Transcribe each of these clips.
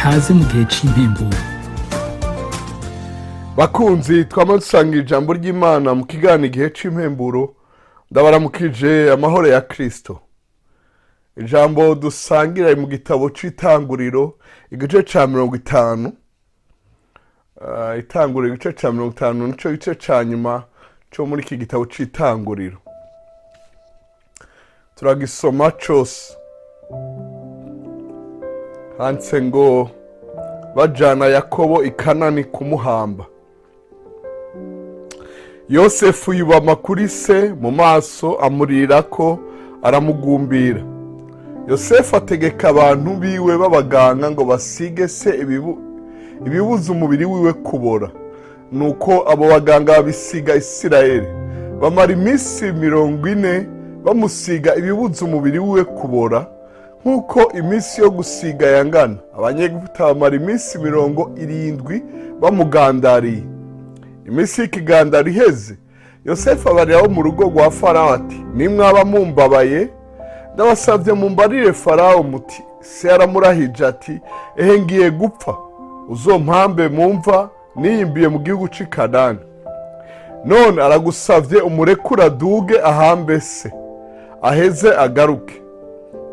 kaze mu gihe cy'impemburo. Bakunzi twama dusanga ijambo ry'Imana mu kiganiro igihe cy'impemburo, ndabaramukije amahoro ya Kristo. Ijambo dusangira mu gitabo c'Itanguriro igice ca 50. Itanguriro igice ca 50 nico gice ca nyuma cyo muri iki gitabo c'Itanguriro. Turagisoma cose. Handitse ngo bajana Yakobo i Kanani kumuhamba. Yosefu yubama kuri se mu maso amurirako aramugumbira. Yosefu ategeka abantu biwe b'abaganga ngo basige se ibibuza umubiri wiwe kubora. Nuko abo baganga babisiga Isirayeli. Bamara iminsi 40 bamusiga ibibuza umubiri wiwe kubora, nkuko iminsi yo gusiga yangana. Abanyegiputa bamara iminsi 70 bamugandariye. Iminsi y'ikigandaro iheze, Yosefu abariraho mu rugo rwa Farawo ati, nimwaba mumbabaye ndabasavye mumbarire Farawo muti, se yaramurahije ati, ehe ngiye gupfa, uzompambe mumva niyimbiye mu gihugu c'i Kanani. None aragusavye umurekura duge ahambe se, aheze agaruke.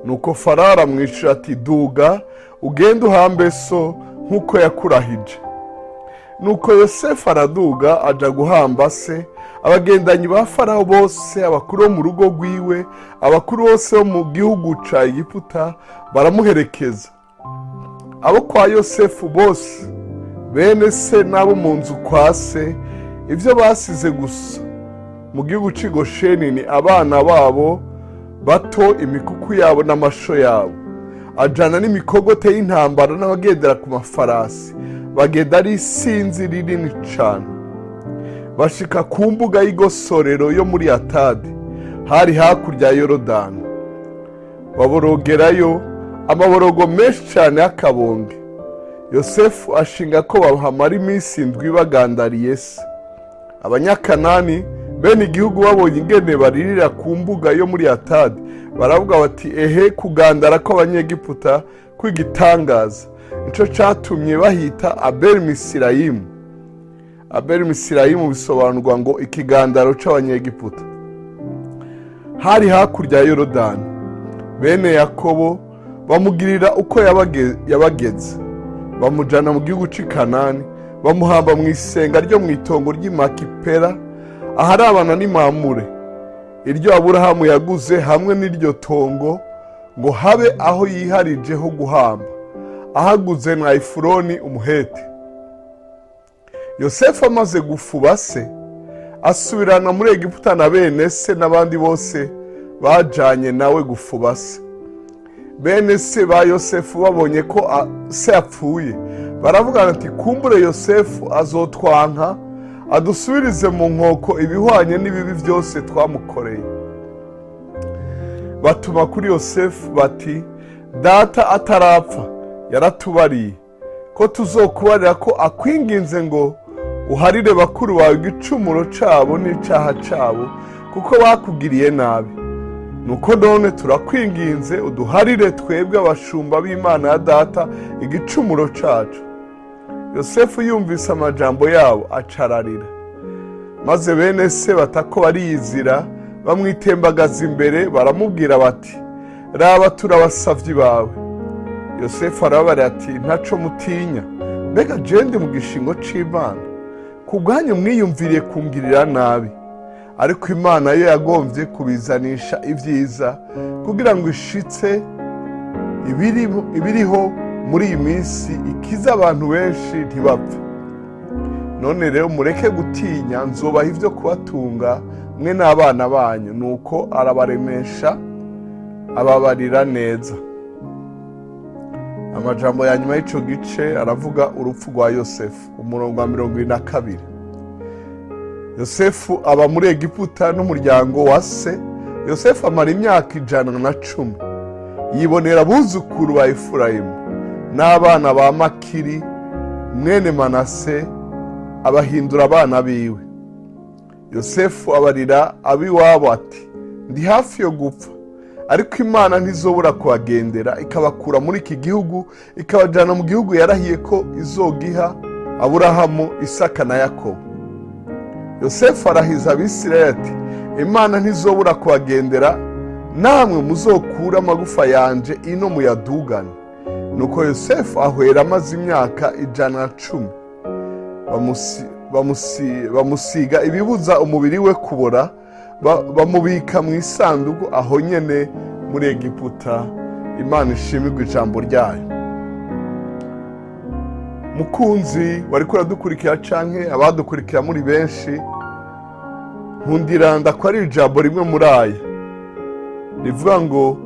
Nuko Farawo aramwishura ati, duga ugende uhambe so nkuko yakurahije. Nuko Yosefu araduga aja guhamba se. Abagendanyi ba Farawo bose, abakuru bo mu rugo rwiwe, abakuru bose bo mu gihugu ca Egiputa baramuherekeza. Abo kwa Yosefu bose, bene se n'abo mu nzu kwa se, ivyo basize gusa mu gihugu c'i Gosheni ni abana babo bato, imikuku yabo n'amasho yabo. Ajana n'imikogote y'intambara n'abagendera ku mafarasi, bagenda ari isinzi rinini cane. Bashika ku mbuga y'igosorero yo muri Atadi, hari hakurya ya Yorodani. Baborogerayo amaborogo menshi cane y'akabonge. Yosefu ashinga ko bahamara iminsi 7 bagandariye se. Abanyakanani bene igihugu babonye ingene baririra ku mbuga yo muri Atadi, baravuga bati, ehe kugandara kw'abanyegiputa kw'igitangaza. Nico catumye bahita Abel-Misirayimu. Abel-Misirayimu bisobanurwa ngo ikigandaro c'abanyegiputa. Hari hakurya ya Yorodani. Bene Yakobo bamugirira uko yabageze. Bamujana mu gihugu c'i Kanani, bamuhamba mu isenga ryo mu itongo ry'i Makipela, aharabana n'i Mamure, iryo Aburahamu yaguze hamwe n'iryo tongo, ngo habe aho yiharije ho guhamba, ahaguze na Efuroni umuheti. Yosefu amaze gufuba se, asubirana muri Egiputa na bene se n'abandi bose bajanye nawe gufuba se. Bene se ba Yosefu babonye ko se apfuye, baravugana ati, kumbure Yosefu azotwanka adusubirize mu nkoko ibihwanye n'ibibi byose twamukoreye. Batuma kuri Yosefu bati, data atarapfa yaratubariye ko tuzokubarira ko akwinginze ngo uharire bakuru bawe igicumuro cabo n'icaha cabo, kuko bakugiriye nabi. Nuko none turakwinginze uduharire twebwe abashumba b'Imana ya data igicumuro cacu. Yosefu yumvise amajambo yabo acararira. Maze bene se batako bariyizira, bamwitembagaza imbere, baramubwira bati, raba turabasavyi bawe. Yosefu arabarira ati, ntaco mutinya, mbega jewe ndi mu gishingo c'Imana? Ku bwanyu mwiyumviriye kungirira nabi, ariko Imana yo yagomvye kubizanisha ivyiza, kugira ngo ishitse ibiriho muri iyi minsi, ikiza abantu benshi ntibapfe. None rero mureke gutinya, nzobaha ivyo kubatunga mwe n'abana banyu. Nuko arabaremesha, ababarira neza. Amajambo ya nyuma y'ico gice aravuga urupfu rwa Yosefu. Umurongo wa 22. Yosefu aba muri Egiputa n'umuryango wa se. Yosefu amara imyaka 110. Yibonera abuzukuru ba Efurayimu n'abana ba Makiri mwene Manase, abahindura abana biwe. Yosefu abarira abiwabo ati, ndi hafi yo gupfa, ariko imana ntizobura kubagendera ikabakura muri iki gihugu ikabajyana mu gihugu yarahiye ko izogiha Aburahamu, Isaka na Yakobo. Yosefu arahiza Abisirayeli ati imana ntizobura kubagendera, namwe muzokura amagufa yanje ino muyadugane. Nuko Yosefu ahwera amaze imyaka 110, bamusiga ibibuza umubiri we kubora, bamubika mu isanduku aho nyene muri Egiputa. Imana ishimirwe ijambo ryayo. Mukunzi wariko uradukurikira canke abadukurikira muri benshi, nkundira ndako ari ijambo rimwe muri aya rivuga ngo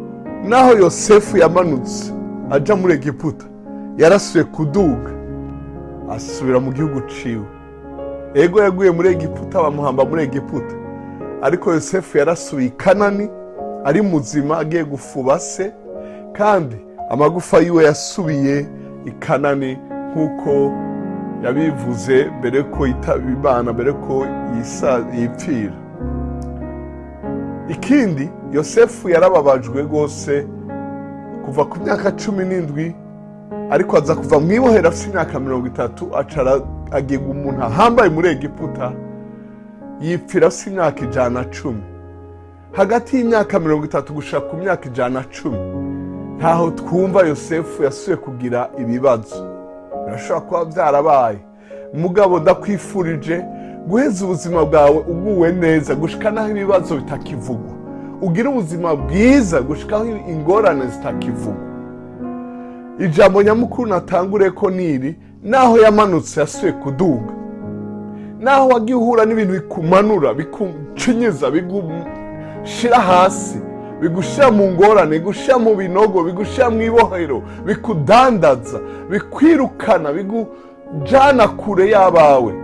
naho Yosefu yamanutse aja muri Egiputa, yarasuye kuduga asubira mu gihugu ciwe. Ego yaguye muri Egiputa, bamuhamba muri Egiputa, ariko Yosefu yarasubiye i Kanani ari muzima agiye gufuba se, kandi amagufa yiwe yasubiye i Kanani nk'uko yabivuze mbere ko yitaba Imana, mbere ko yipfira. Ikindi, Yosefu yarababajwe rwose kuva ku myaka 17, ariko aza kuva mu ibohero afite imyaka 30, acara agirwa umuntu ahambaye muri Egiputa, yipfira afite imyaka 110. Hagati y'imyaka 30 gushika ku myaka 110 ntaho twumva Yosefu yasuye kugira ibibazo. Birashobora kuba byarabaye, mugabo ndakwifurije guheza ubuzima bwawe uguwe neza gushika naho ibibazo bitakivugwa, ugira ubuzima bwiza gushikaho ingorane zitakivugwa. Ijambo nyamukuru natangure ko niri, naho yamanutse yasuye kuduga, naho wagiye uhura n'ibintu bikumanura, bikucinyiza, bigushira hasi, bigushira mu ngorane, bigushira mu binogo, bigushira mu ibohero, bikudandaza, bikwirukana, bigujana kure y'abawe,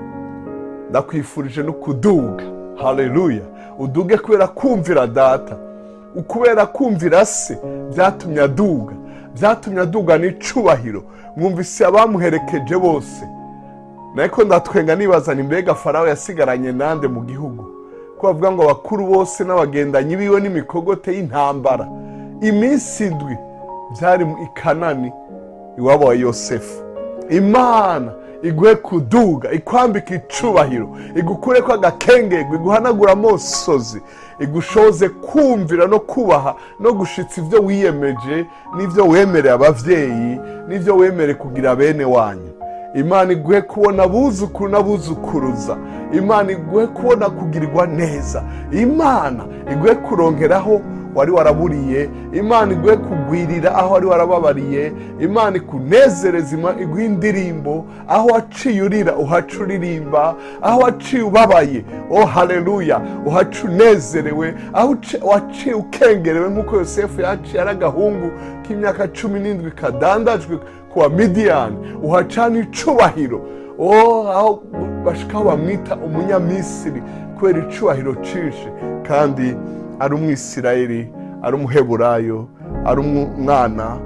ndakwifurije no kuduga. Haleluya! Uduge kubera kumvira data, ukubera kumvira se byatumye aduga, byatumye aduga n'icubahiro. Mwumvise abamuherekeje bose, nariko ndatwenga nibaza ni mbega Farawo yasigaranye nande mu gihugu, ko bavuga ngo abakuru bose n'abagendanyi biwe n'imikogote y'intambara. Iminsi 7 byari i Kanani iwabo wa Yosefu. Imana iguhe kuduga, ikwambika icubahiro, igukure ko agakengego, iguhanagura amosozi, igushoze kumvira no kubaha no gushitsa ivyo wiyemeje n'ivyo wemereye abavyeyi n'ivyo wemereye kugira bene wanyu. Imana iguhe kubona abuzukuru n'abuzukuruza. Imana iguhe kubona kugirirwa neza. Imana iguhe kurongeraho wari waraburiye. Imana iguhe kugwirira aho wari warababariye. Imana ikunezereza, iguhe indirimbo aho waciye urira uhaca uririmba, aho waciye ubabaye oh haleluya uhaca unezerewe, aho waciye ukengerewe nk'uko Yosefu yaciye aragahungu k'imyaka 17 kadandajwe kwa Midiyani, uhacana icubahiro aho bashikaho bamwita umunyamisiri kubera icubahiro cinshi, kandi ari umwisirayeli, ari umuheburayo, ari umwana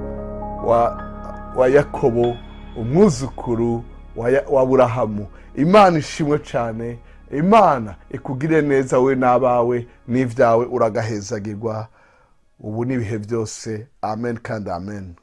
wa Yakobo, umwuzukuru wa Aburahamu. Imana ishimwe cyane. Imana ikugire neza we n'abawe n'ivyawe, uragahezagirwa ubu n'ibihe byose. Amen kandi amen.